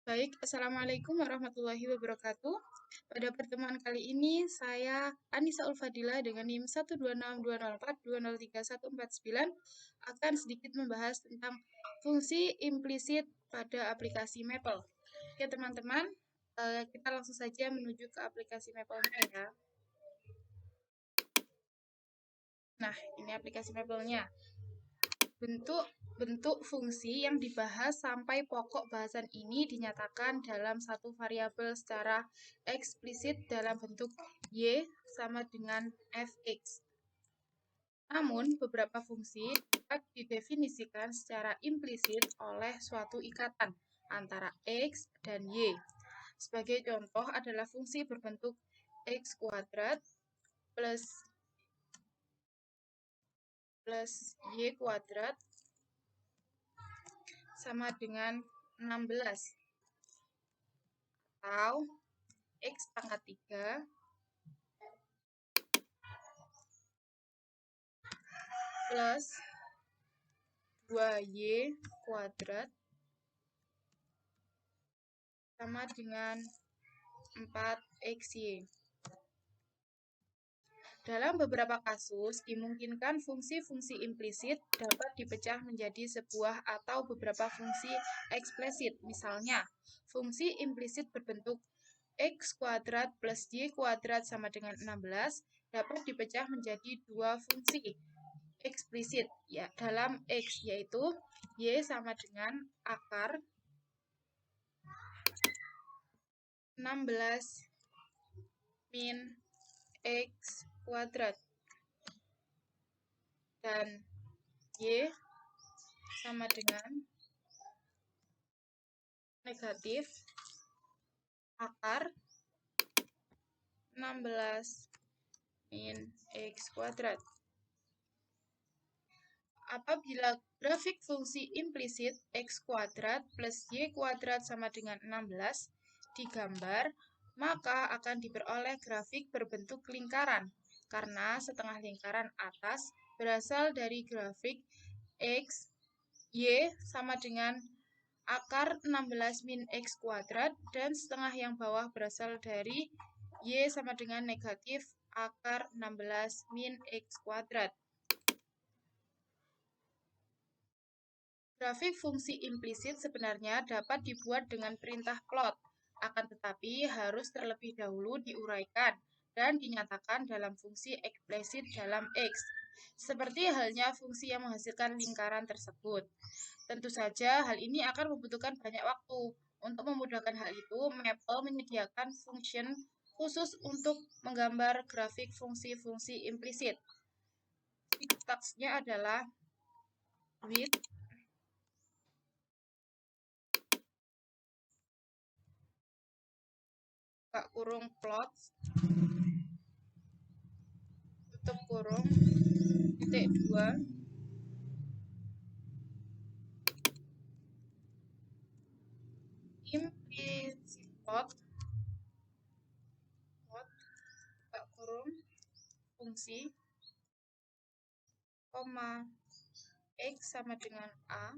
Baik, Assalamualaikum warahmatullahi wabarakatuh. Pada pertemuan kali ini, saya Anissa Ulfadila dengan NIM 1262042031149 akan sedikit membahas tentang fungsi implisit pada aplikasi Maple. Oke, teman-teman, kita langsung saja menuju ke aplikasi Maple-nya ya. Nah, ini aplikasi Maple-nya. Bentuk fungsi yang dibahas sampai pokok bahasan ini dinyatakan dalam satu variabel secara eksplisit dalam bentuk y sama dengan fx. Namun, beberapa fungsi dapat didefinisikan secara implisit oleh suatu ikatan antara x dan y. Sebagai contoh adalah fungsi berbentuk x kuadrat plus y kuadrat sama dengan 16 atau x pangkat 3 plus 2y kuadrat sama dengan 4xy. Dalam beberapa kasus, dimungkinkan fungsi-fungsi implisit dapat dipecah menjadi sebuah atau beberapa fungsi eksplisit. Misalnya, fungsi implisit berbentuk x kuadrat plus y kuadrat sama dengan 16 dapat dipecah menjadi dua fungsi eksplisit ya dalam x, yaitu y sama dengan akar 16 min x kuadrat dan y sama dengan negatif akar 16 min x kuadrat. Apabila grafik fungsi implisit x kuadrat plus y kuadrat sama dengan 16 digambar, maka akan diperoleh grafik berbentuk lingkaran, karena setengah lingkaran atas berasal dari grafik x, y sama dengan akar 16 min x kuadrat, dan setengah yang bawah berasal dari y sama dengan negatif akar 16 min x kuadrat. Grafik fungsi implisit sebenarnya dapat dibuat dengan perintah plot, akan tetapi harus terlebih dahulu diuraikan dan dinyatakan dalam fungsi eksplisit dalam X, seperti halnya fungsi yang menghasilkan lingkaran tersebut. Tentu saja hal ini akan membutuhkan banyak waktu. Untuk memudahkan hal itu, Maple menyediakan function khusus untuk menggambar grafik fungsi-fungsi implisit. Sintaksnya adalah with buka kurung plot tutup kurung titik 2 implicit plot buka kurung fungsi koma x sama dengan a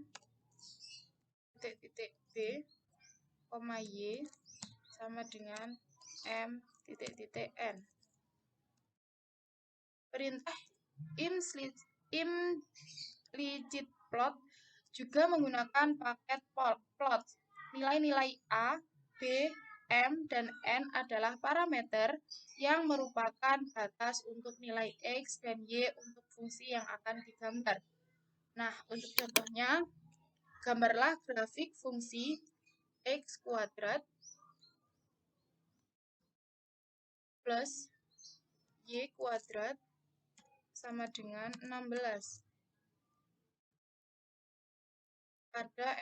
titik b koma y sama dengan m titik n. Perintah implicit plot juga menggunakan paket plot. Nilai-nilai a, b, m, dan n adalah parameter yang merupakan batas untuk nilai x dan y untuk fungsi yang akan digambar. Nah, untuk contohnya, gambarlah grafik fungsi x kuadrat plus y kuadrat sama dengan 16. Pada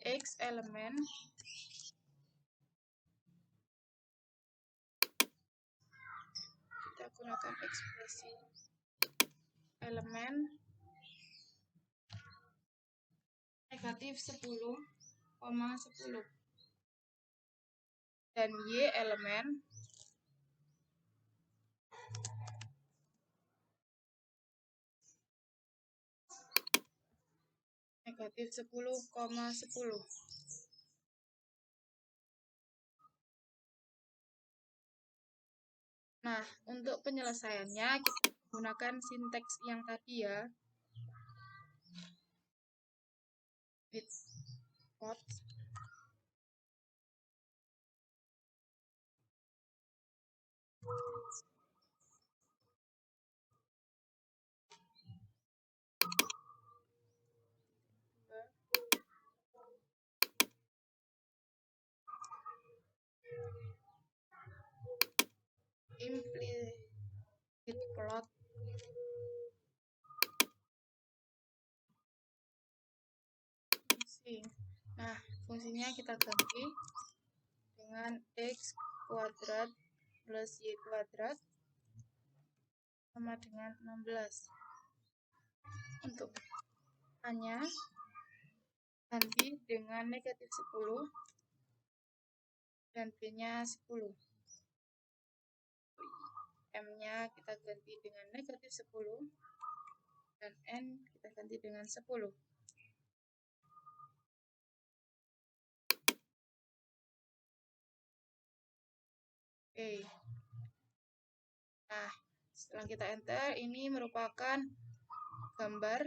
x elemen kita gunakan ekspresi elemen negatif 10,10 dan y elemen negatif 10,10. Nah, untuk penyelesaiannya kita menggunakan sinteks yang tadi ya. With pot. Implicit plot. Nah, fungsinya kita ganti dengan x kuadrat plus y kuadrat sama dengan 16. Untuk A-nya ganti dengan negatif 10 dan B-nya 10. M-nya kita ganti dengan negatif 10 dan N kita ganti dengan 10. Oke. Nah, setelah kita enter, ini merupakan gambar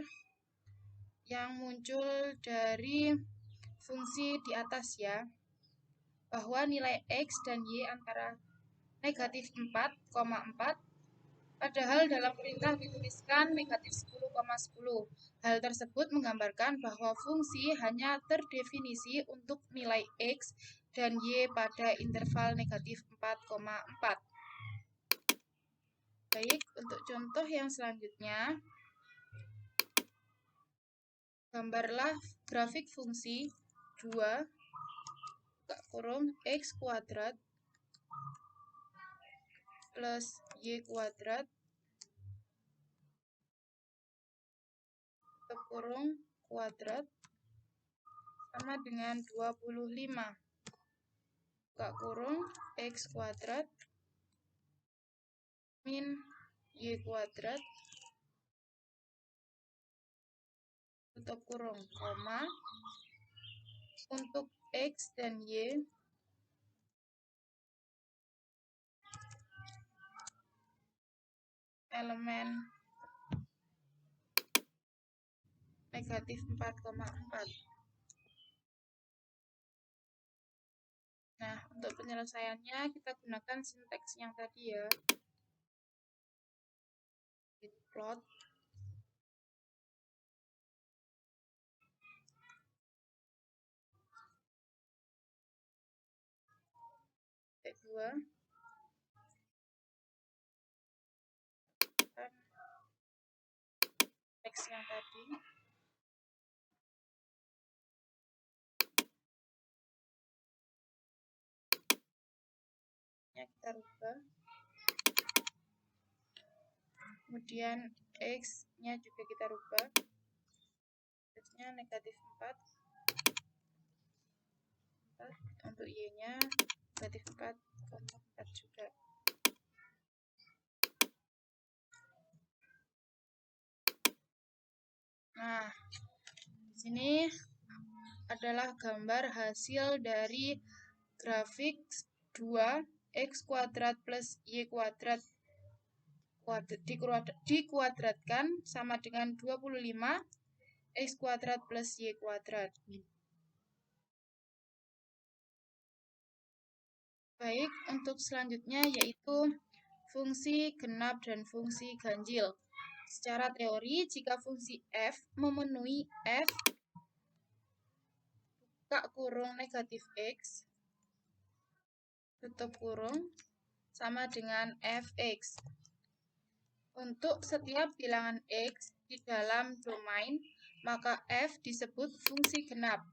yang muncul dari fungsi di atas ya, bahwa nilai X dan Y antara negatif 4,4, padahal dalam perintah dituliskan negatif 10,10. Hal tersebut menggambarkan bahwa fungsi hanya terdefinisi untuk nilai X dan Y pada interval negatif 4,4. Baik, untuk contoh yang selanjutnya, gambarlah grafik fungsi 2 kurung X kuadrat plus Y kuadrat tutup kurung kuadrat sama dengan 25 buka kurung X kuadrat min Y kuadrat tutup kurung koma. Untuk X dan Y elemen negatif 4,4. Nah, untuk penyelesaiannya kita gunakan sinteks yang tadi ya. With plot. Kedua, teks yang tadi. Ya, kita rubah. Kemudian X-nya juga kita rubah. X-nya negatif 4. Untuk Y-nya negatif 4,4 juga. Nah, di sini adalah gambar hasil dari grafik 2 X kuadrat plus Y kuadrat dikuadratkan sama dengan 25 X kuadrat plus Y kuadrat. Baik, untuk selanjutnya yaitu fungsi genap dan fungsi ganjil. Secara teori, jika fungsi f memenuhi f buka kurung negatif x tutup kurung sama dengan fx. Untuk setiap bilangan x di dalam domain, maka f disebut fungsi genap.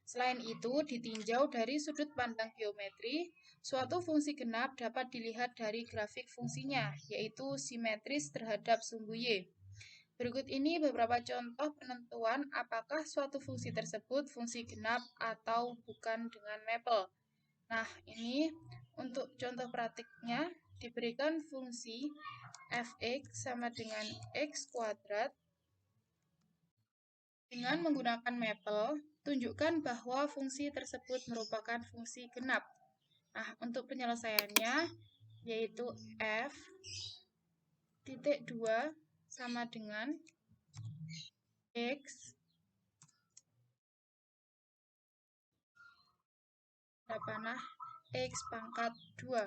Selain itu, ditinjau dari sudut pandang geometri, suatu fungsi genap dapat dilihat dari grafik fungsinya, yaitu simetris terhadap sumbu y. Berikut ini beberapa contoh penentuan apakah suatu fungsi tersebut fungsi genap atau bukan dengan mapel. Nah, ini untuk contoh praktiknya diberikan fungsi fx sama dengan x kuadrat Dengan menggunakan mapel, tunjukkan bahwa fungsi tersebut merupakan fungsi genap. Nah, untuk penyelesaiannya, yaitu f titik 2 sama dengan x panah x pangkat 2.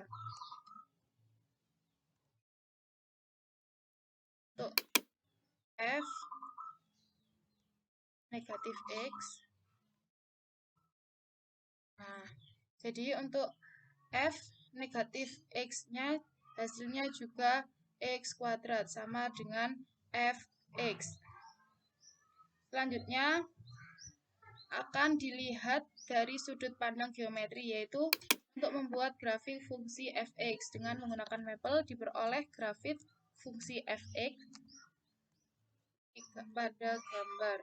Untuk f negatif x. Nah, jadi untuk f negatif x-nya hasilnya juga x kuadrat sama dengan fx. Selanjutnya akan dilihat dari sudut pandang geometri, yaitu untuk membuat grafik fungsi fx dengan menggunakan mapel diperoleh grafik fungsi fx pada gambar.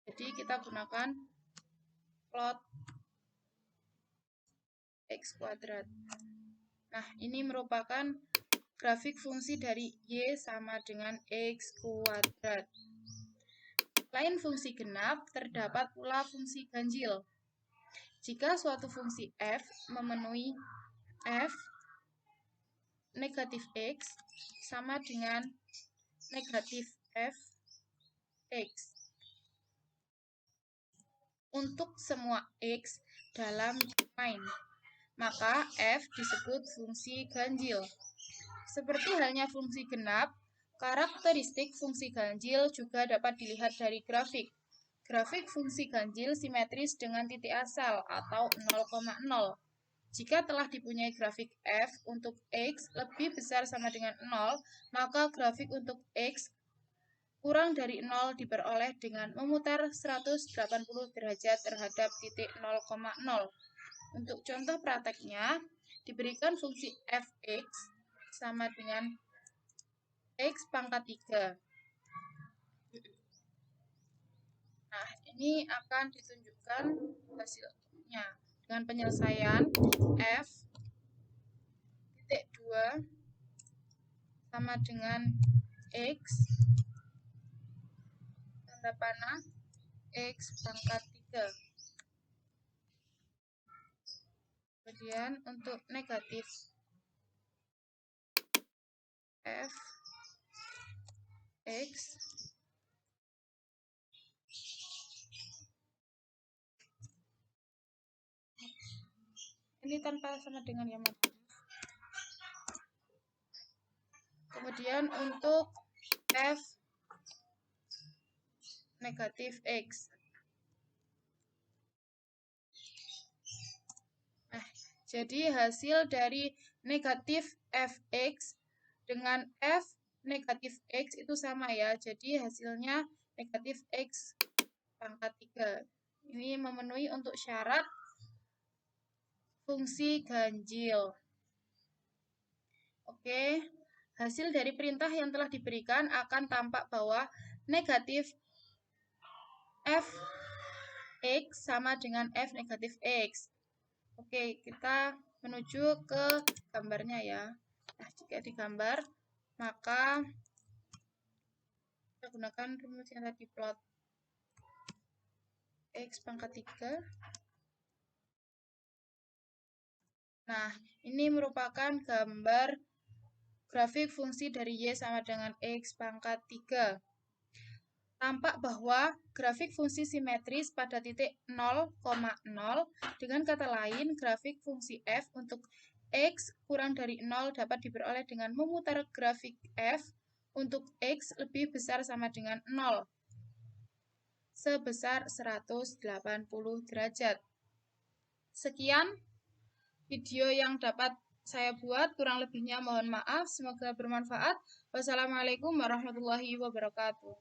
Jadi kita gunakan plot x kuadrat. Nah, ini merupakan grafik fungsi dari y sama dengan x kuadrat. Selain fungsi genap, terdapat pula fungsi ganjil. Jika suatu fungsi f memenuhi f negatif x sama dengan negatif fx untuk semua x dalam domain, maka f disebut fungsi ganjil. Seperti halnya fungsi genap, karakteristik fungsi ganjil juga dapat dilihat dari grafik. Grafik fungsi ganjil simetris dengan titik asal atau 0,0. Jika telah dipunyai grafik f untuk x lebih besar sama dengan 0, maka grafik untuk x kurang dari 0 diperoleh dengan memutar 180 derajat terhadap titik 0,0. Untuk contoh prakteknya, diberikan fungsi fx sama dengan x pangkat 3. Nah, ini akan ditunjukkan hasilnya dengan penyelesaian f titik 2 sama dengan x tanda panah x pangkat 3. Kemudian untuk negatif f x ini tanpa sama dengan yang mana. Kemudian untuk f negatif x. Nah, jadi hasil dari negatif fx dengan f negatif x itu sama ya. Jadi hasilnya negatif x pangkat 3. Ini memenuhi untuk syarat fungsi ganjil. Oke, hasil dari perintah yang telah diberikan akan tampak bahwa negatif fx sama dengan f negatif x. Oke, kita menuju ke gambarnya ya. Nah, jika digambar, maka kita gunakan rumus yang tadi, plot x pangkat 3. Nah, ini merupakan gambar grafik fungsi dari y sama dengan x pangkat 3. Tampak bahwa grafik fungsi simetris pada titik 0,0. Dengan kata lain, grafik fungsi f untuk x kurang dari 0 dapat diperoleh dengan memutar grafik f untuk x lebih besar sama dengan 0 sebesar 180 derajat. Sekian video yang dapat saya buat, kurang lebihnya mohon maaf, semoga bermanfaat. Wassalamualaikum warahmatullahi wabarakatuh.